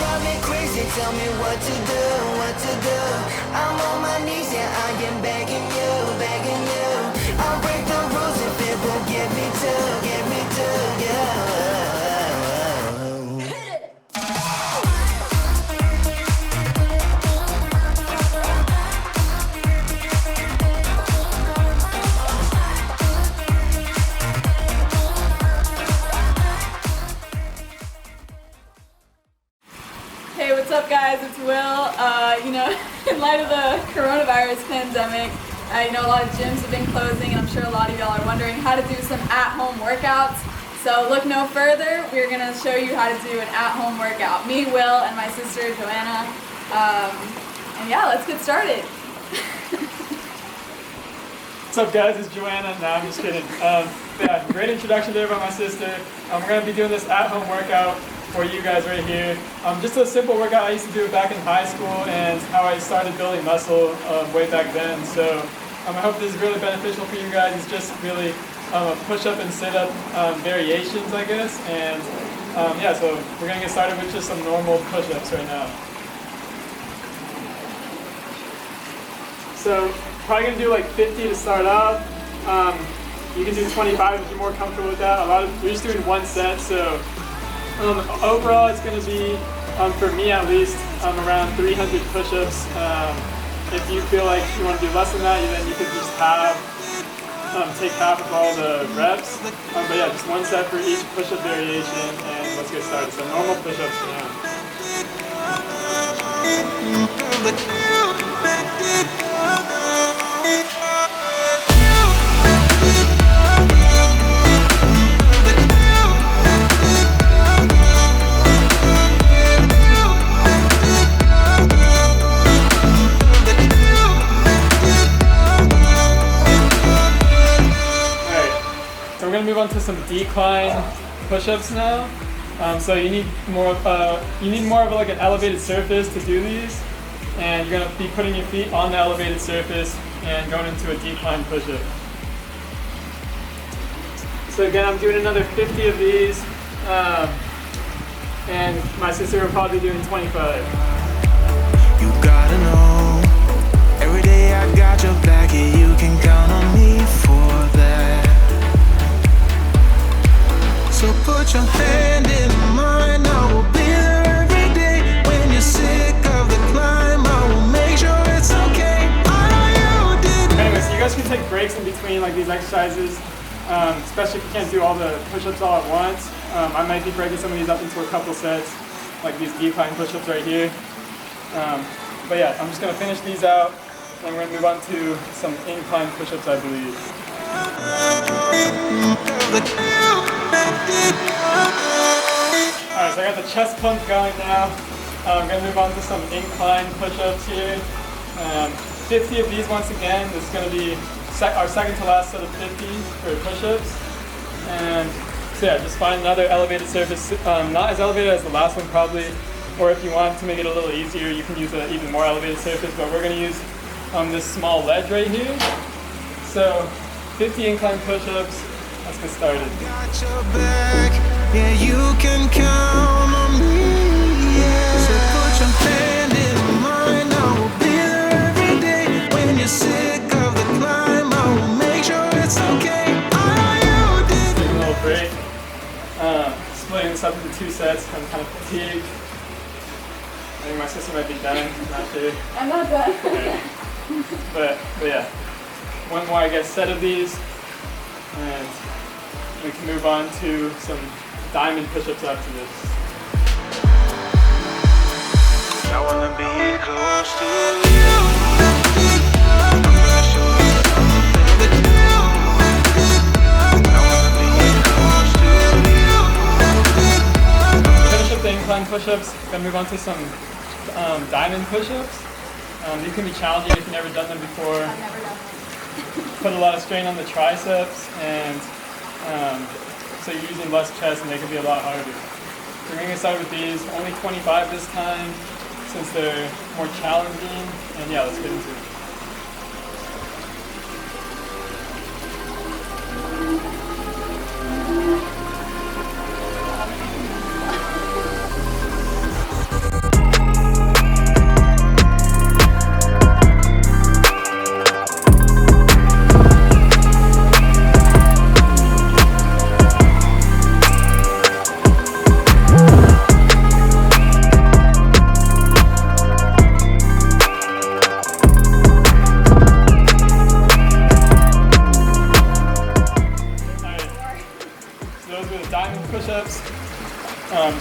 drive me crazy, tell me what to do, what to do. I'm on my knees, yeah, I am begging you, begging you. I'll break the rules if it will get me to you. Hey, what's up guys? It's Will. In light of the coronavirus pandemic, a lot of gyms have been closing, and I'm sure a lot of y'all are wondering how to do some at-home workouts. So look no further, we're going to show you how to do an at-home workout. Me, Will, and my sister Joanna. And yeah, let's get started. What's up guys, it's Joanna. No, I'm just kidding. Yeah, great introduction there by my sister. We're going to be doing this at-home workout for you guys right here. Just a simple workout I used to do back in high school and how I started building muscle way back then. So I hope this is really beneficial for you guys. It's just really a push-up and sit-up variations, I guess. And yeah, so we're going to get started with just some normal push-ups right now. So probably going to do like 50 to start off. You can do 25 if you're more comfortable with that. We're just doing one set, so overall it's going to be, for me at least, around 300 push-ups. If you feel like you want to do less than that, then you could just take half of all the reps. But yeah, just one set for each push-up variation, and let's get started. So normal push-ups for now. We're going to move on to some decline push-ups now. So you need more of like an elevated surface to do these, and you're going to be putting your feet on the elevated surface and going into a decline push-up. So again, I'm doing another 50 of these, and my sister will probably be doing 25. You gotta know, every day I got your back, and you can count on me for that. So put your hand in mine, I will be there every day. When you're sick of the climb, I will make sure it's okay. I know you did. Anyway, so you guys can take breaks in between like these exercises, especially if you can't do all the push-ups all at once. I might be breaking some of these up into a couple sets, like these decline push-ups right here. But yeah, I'm just going to finish these out, and we're going to move on to some incline push-ups, I believe. Alright, so I got the chest pump going now. I'm going to move on to some incline push-ups here. 50 of these once again. This is going to be our second to last set of 50 for push-ups. And so yeah, just find another elevated surface, not as elevated as the last one probably, or if you want to make it a little easier, you can use an even more elevated surface, but we're going to use this small ledge right here. So 50 incline push-ups. Let's get started. Got your back, yeah, you can count on me, yeah. So put your hand in mine, I will be there every day. When you're sick of the climb, I will make sure it's okay. I know you did. Take a little break. Splitting this up into 2 sets. I'm kind of fatigued. I think my sister might be done. I'm not sure. I'm not done. Okay. But yeah, one more, I guess, set of these, and we can move on to some diamond push-ups after this. I wanna be close to Finish up the incline push-ups. Gonna move on to some diamond push-ups. These can be challenging if you've never done them before. I've never done this. Put a lot of strain on the triceps, and so you're using less chest, and they can be a lot harder. So we're going to get started with these. Only 25 this time, since they're more challenging. And yeah, let's get into it.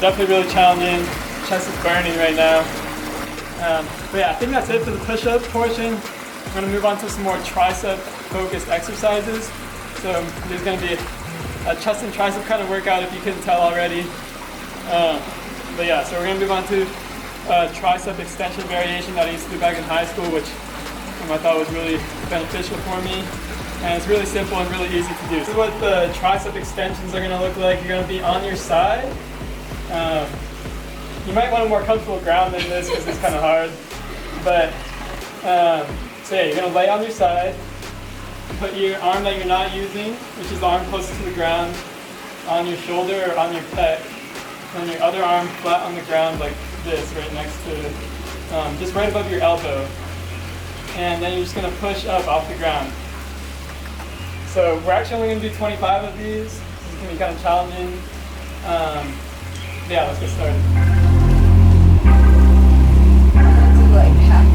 definitely really challenging. Chest is burning right now. But yeah, I think that's it for the push-up portion. I'm gonna move on to some more tricep-focused exercises. So there's gonna be a chest and tricep kind of workout if you couldn't tell already. But yeah, so we're gonna move on to tricep extension variation that I used to do back in high school, which I thought was really beneficial for me. And it's really simple and really easy to do. This is what the tricep extensions are gonna look like. You're gonna be on your side. You might want a more comfortable ground than this because it's kind of hard. But, so yeah, you're gonna lay on your side. Put your arm that you're not using, which is the arm closest to the ground, on your shoulder or on your pec. And your other arm flat on the ground like this, right next to, just right above your elbow. And then you're just gonna push up off the ground. So we're actually only gonna do 25 of these. This is gonna be kind of challenging. Yeah, let's get started. Do like half.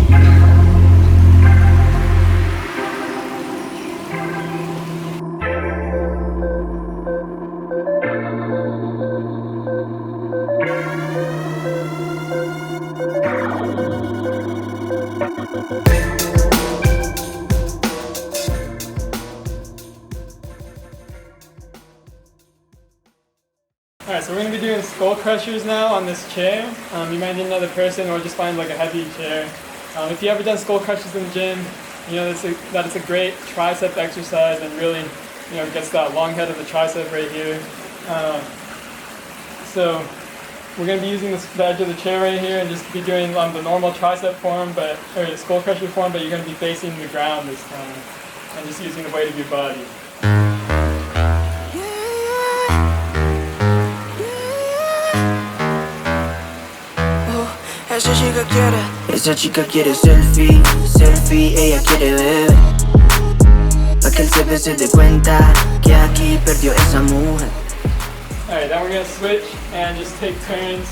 Alright, so we're going to be doing skull crushers now on this chair. You might need another person or just find like a heavy chair. If you ever done skull crushers in the gym, you know that it's a great tricep exercise and really, you know, gets that long head of the tricep right here. So we're going to be using the edge of the chair right here and just be doing the normal tricep form, or the skull crusher form, but you're going to be facing the ground this time and just using the weight of your body. Esa chica quiere selfie, selfie, ella quiere beber. Pa' que el CP se dé cuenta que aquí perdió esa mujer. Alright, then we're going to switch and just take turns.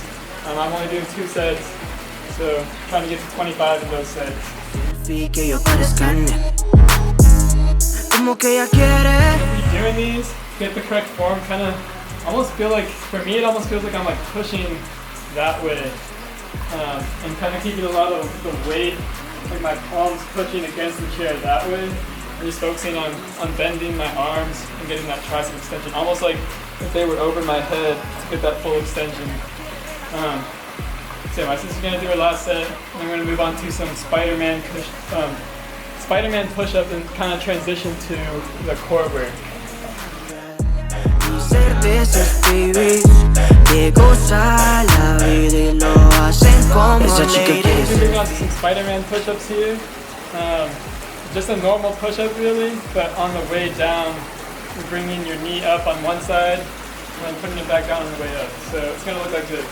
I'm only doing 2 sets, so trying to get to 25 in those sets. Selfie que yo parezcan como que ella quiere. If you're doing these, get the correct form, kind of almost feel like, for me it almost feels like I'm like pushing that way. And kind of keeping a lot of the weight, like my palms pushing against the chair that way. And just focusing on bending my arms and getting that tricep extension, almost like if they were over my head to get that full extension. So my sister's gonna do her last set, and I'm gonna move on to some Spider-Man push-up and kind of transition to the core work. Moving on to some Spider-Man push-ups here. Just a normal push-up really, but on the way down, you're bringing your knee up on one side and then putting it back down on the way up. So it's going to look like this.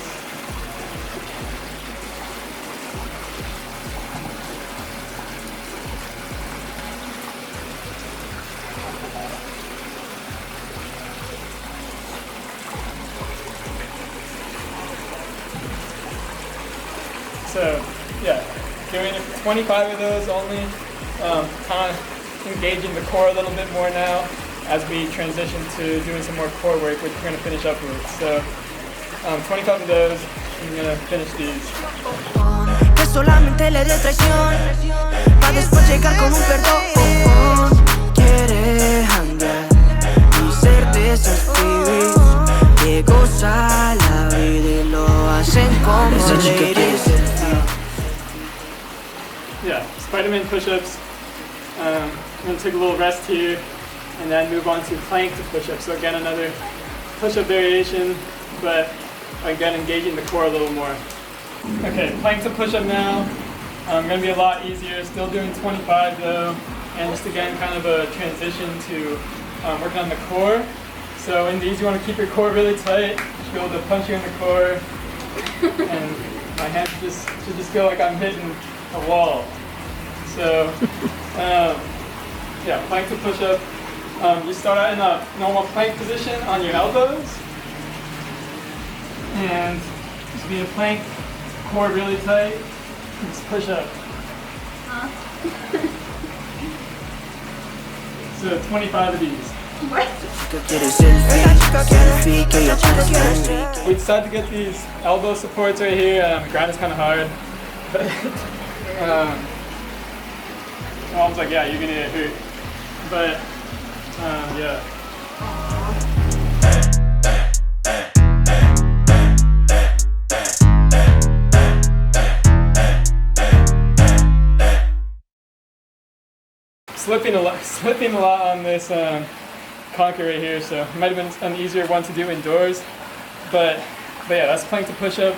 So yeah, doing 25 of those only, kind of engaging the core a little bit more now as we transition to doing some more core work, which we're going to finish up with. So 25 of those, I'm going to finish these. Que solamente le dé traición, pa' después llegar con un perdón. Quiere andar y ser de esos pibes que goza la vida y lo hacen como ladies. Yeah, Spider-Man push-ups. I'm going to take a little rest here and then move on to plank to push-ups. So again, another push-up variation, but again, engaging the core a little more. Okay, plank to push-up now. Going to be a lot easier. Still doing 25 though, and just again, kind of a transition to working on the core. So in these, you want to keep your core really tight. You should be able to punch you in the core, and my hands should just feel like I'm hitting a wall. So, yeah, plank to push up. You start out in a normal plank position on your elbows, and just be in plank, core really tight, and just push up. So 25 of these. We decided to get these elbow supports right here. The ground is kind of hard, but Mom's like, yeah, you're gonna get hurt. But yeah. Slipping a lot on this conker right here, so it might have been an easier one to do indoors. But yeah, that's plank to push up.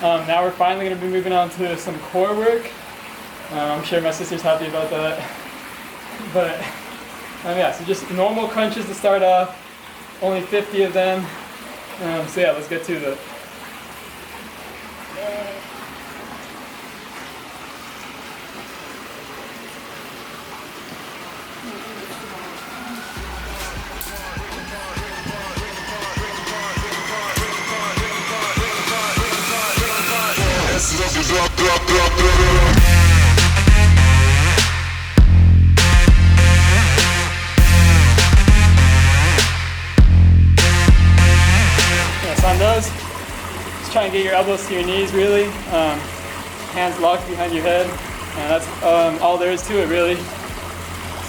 Now we're finally going to be moving on to some core work. I'm sure my sister's happy about that. But yeah, so just normal crunches to start off. Only 50 of them. So yeah, let's get to it. So on those, just try and get your elbows to your knees really. Hands locked behind your head. And that's all there is to it really.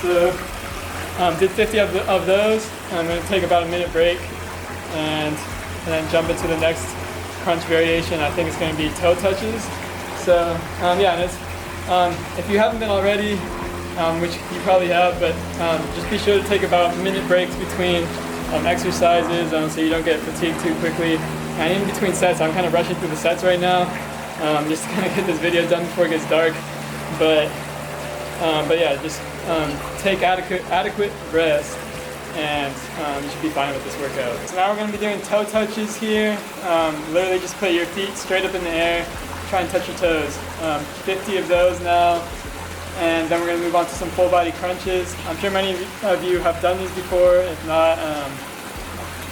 So did 50 of those. I'm going to take about a minute break and then jump into the next crunch variation. I think it's going to be toe touches. So yeah, and it's, if you haven't been already, which you probably have, but just be sure to take about minute breaks between exercises so you don't get fatigued too quickly. And in between sets, I'm kind of rushing through the sets right now, just to kind of get this video done before it gets dark. But yeah, just take adequate rest, and you should be fine with this workout. So now we're going to be doing toe touches here. Literally just put your feet straight up in the air, try and touch your toes. 50 of those now, and then we're going to move on to some full body crunches. I'm sure many of you have done these before. If not,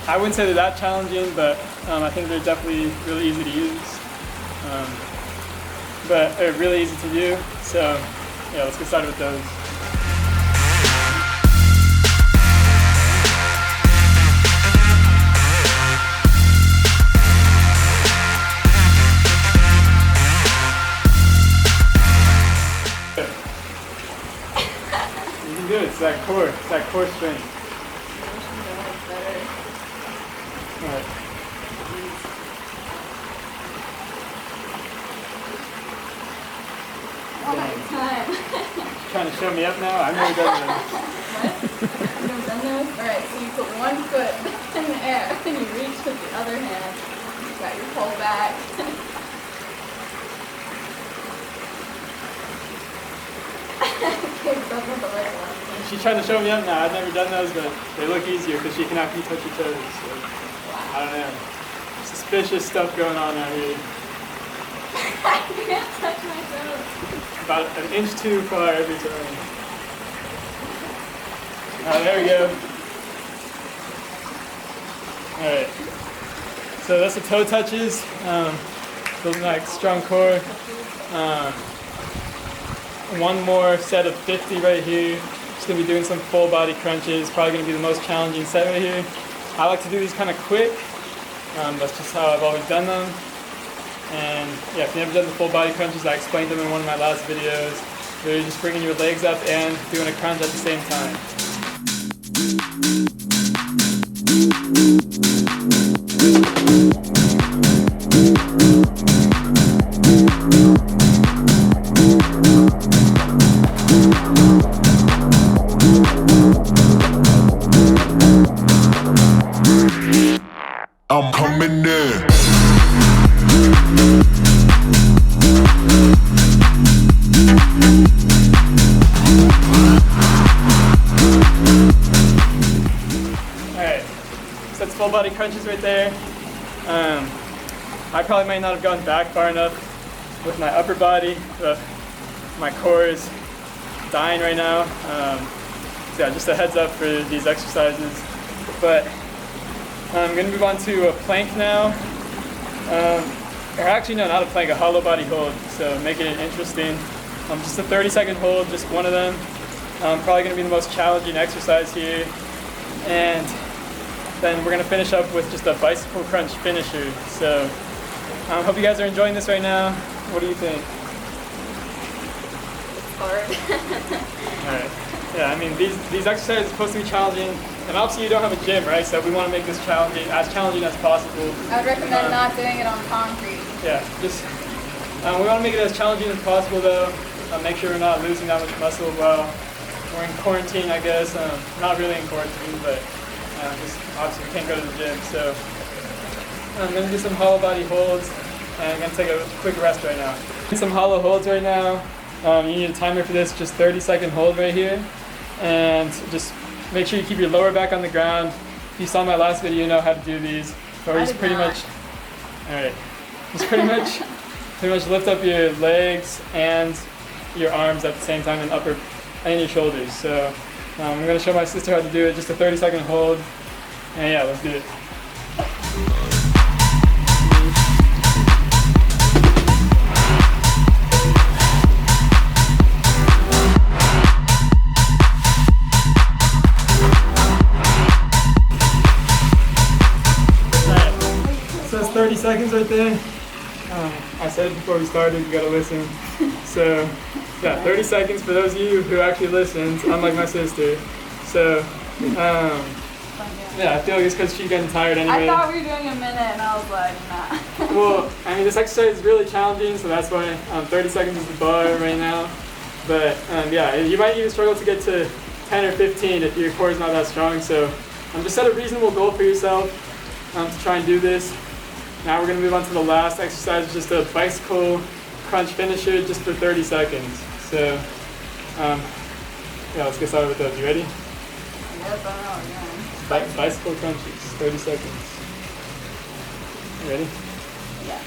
I wouldn't say they're that challenging, but I think they're definitely really easy to use. But they're really easy to do, so yeah, let's get started with those. You can do it, it's that core strength. All right. Oh my time. Trying to show me up now? I've never done this. What? You've never done those? Alright, so you put one foot in the air and you reach with the other hand. You got your pole back. Okay, that's not the right one. She's trying to show me up now. I've never done those, but they look easier because she can actually touch your toes. So, I don't know. Suspicious stuff going on out here. I can't touch my toes. About an inch too far every time. There we go. Alright. So that's the toe touches. Building like strong core. One more set of 50 right here. Just gonna be doing some full body crunches. Probably gonna be the most challenging set right here. I like to do these kind of quick. That's just how I've always done them. And yeah, if you've never done the full body crunches, I explained them in one of my last videos. They're just bringing your legs up and doing a crunch at the same time. I'm coming in. Alright, so that's full body crunches right there. I probably might not have gone back far enough with my upper body, but my core is dying right now. So yeah, just a heads up for these exercises. But I'm going to move on to a plank now. Or actually, no, not a plank, a hollow body hold. So making it interesting. Just a 30-second hold, just one of them. Probably going to be the most challenging exercise here. And then we're gonna finish up with just a bicycle crunch finisher. So hope you guys are enjoying this right now. What do you think? Hard. Alright. Yeah, I mean these exercises are supposed to be challenging, and obviously you don't have a gym, right? So we want to make this challenging as possible. I would recommend not doing it on concrete. Yeah, just we want to make it as challenging as possible though. Make sure we're not losing that much muscle while we're in quarantine, I guess. Not really in quarantine, but just obviously we can't go to the gym. So I'm gonna do some hollow body holds, and I'm gonna take a quick rest right now. Some hollow holds right now. You need a timer for this, just 30-second hold right here. And just make sure you keep your lower back on the ground. If you saw my last video, you know how to do these. Or just pretty much, alright. Just pretty much lift up your legs and your arms at the same time, and your shoulders. So I'm gonna show my sister how to do it, just a 30-second hold. And yeah, let's do it. So that's 30 seconds right there. I said before we started, you gotta listen. So yeah, 30 seconds for those of you who actually listened, unlike my sister. So yeah, I feel like it's because she's getting tired anyway. I thought we were doing a minute and I was like, nah. Well, I mean, this exercise is really challenging, so that's why 30 seconds is the bar right now. But yeah, you might even struggle to get to 10 or 15 if your core is not that strong. So just set a reasonable goal for yourself to try and do this. Now we're going to move on to the last exercise, just a bicycle crunch finisher just for 30 seconds. So yeah, let's get started with those. You ready? Yes, I know. Bicycle crunches, 30 seconds. You ready? Yeah.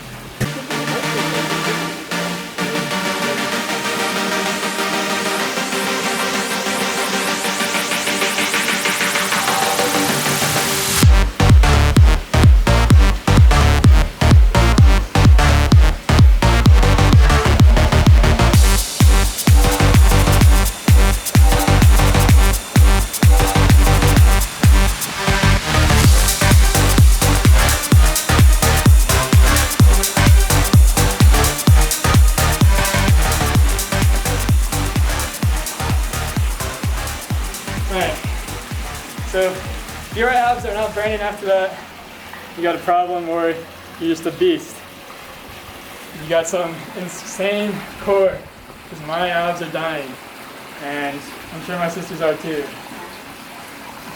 Alright, so if your abs are not burning after that, you got a problem, or you're just a beast. You got some insane core, because my abs are dying, and I'm sure my sisters are too.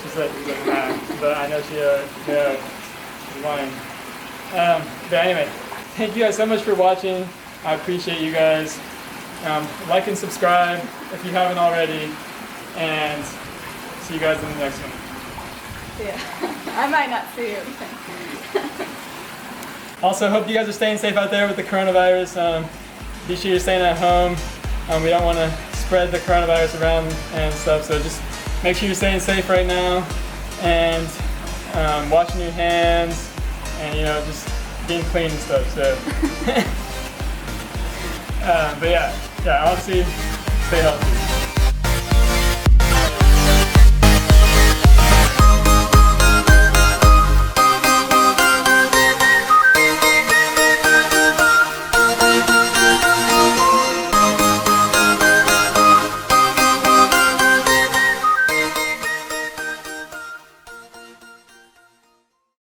She said it doesn't matter, but I know they're lying. But anyway, thank you guys so much for watching. I appreciate you guys. Like and subscribe if you haven't already, and see you guys in the next one. Yeah. I might not see you. Also, hope you guys are staying safe out there with the coronavirus. Be sure you're staying at home. We don't want to spread the coronavirus around and stuff, so just make sure you're staying safe right now, and washing your hands, and just being clean and stuff. So, but yeah, obviously, stay healthy.